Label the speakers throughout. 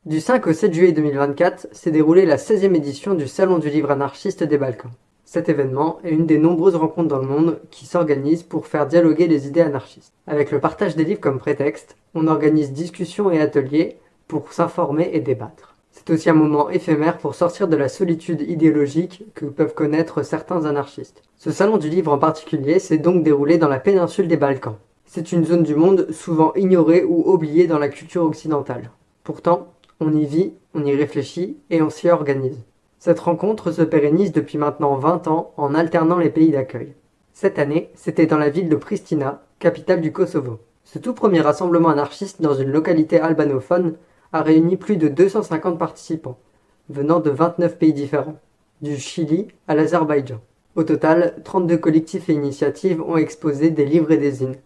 Speaker 1: Du 5 au 7 juillet 2024 s'est déroulée la 16e édition du Salon du livre anarchiste des Balkans. Cet événement est une des nombreuses rencontres dans le monde qui s'organisent pour faire dialoguer les idées anarchistes. Avec le partage des livres comme prétexte, on organise discussions et ateliers pour s'informer et débattre. C'est aussi un moment éphémère pour sortir de la solitude idéologique que peuvent connaître certains anarchistes. Ce salon du livre en particulier s'est donc déroulé dans la péninsule des Balkans. C'est une zone du monde souvent ignorée ou oubliée dans la culture occidentale. Pourtant, on y vit, on y réfléchit et on s'y organise. Cette rencontre se pérennise depuis maintenant 20 ans en alternant les pays d'accueil. Cette année, c'était dans la ville de Pristina, capitale du Kosovo. Ce tout premier rassemblement anarchiste dans une localité albanophone a réuni plus de 250 participants, venant de 29 pays différents, du Chili à l'Azerbaïdjan. Au total, 32 collectifs et initiatives ont exposé des livres et des zines,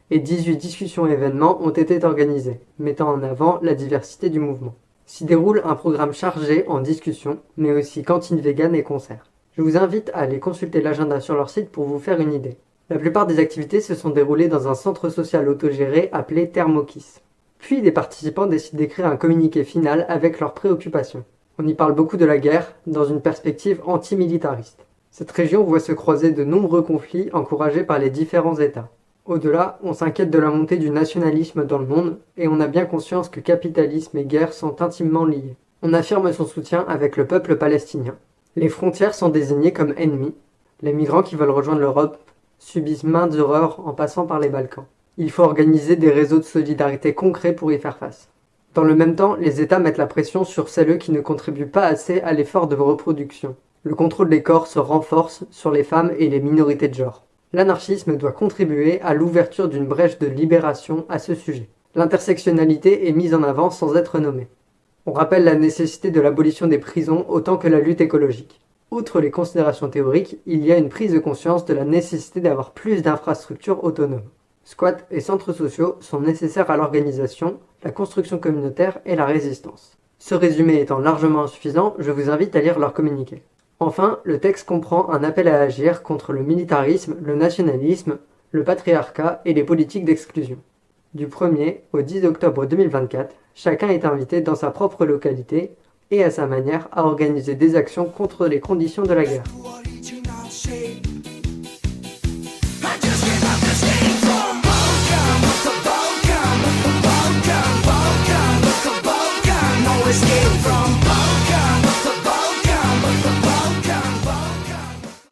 Speaker 1: et 18 discussions et événements ont été organisés, mettant en avant la diversité du mouvement. S'y déroule un programme chargé en discussions, mais aussi cantine vegan et concerts. Je vous invite à aller consulter l'agenda sur leur site pour vous faire une idée. La plupart des activités se sont déroulées dans un centre social autogéré appelé Thermokis. Puis des participants décident d'écrire un communiqué final avec leurs préoccupations. On y parle beaucoup de la guerre, dans une perspective antimilitariste. Cette région voit se croiser de nombreux conflits encouragés par les différents États. Au-delà, on s'inquiète de la montée du nationalisme dans le monde, et on a bien conscience que capitalisme et guerre sont intimement liés. On affirme son soutien avec le peuple palestinien. Les frontières sont désignées comme ennemies. Les migrants qui veulent rejoindre l'Europe subissent maintes horreurs en passant par les Balkans. Il faut organiser des réseaux de solidarité concrets pour y faire face. Dans le même temps, les États mettent la pression sur celles qui ne contribuent pas assez à l'effort de reproduction. Le contrôle des corps se renforce sur les femmes et les minorités de genre. L'anarchisme doit contribuer à l'ouverture d'une brèche de libération à ce sujet. L'intersectionnalité est mise en avant sans être nommée. On rappelle la nécessité de l'abolition des prisons autant que la lutte écologique. Outre les considérations théoriques, il y a une prise de conscience de la nécessité d'avoir plus d'infrastructures autonomes. Squats et centres sociaux sont nécessaires à l'organisation, la construction communautaire et la résistance. Ce résumé étant largement insuffisant, je vous invite à lire leur communiqué. Enfin, le texte comprend un appel à agir contre le militarisme, le nationalisme, le patriarcat et les politiques d'exclusion. Du 1er au 10 octobre 2024, chacun est invité dans sa propre localité et à sa manière à organiser des actions contre les conditions de la guerre.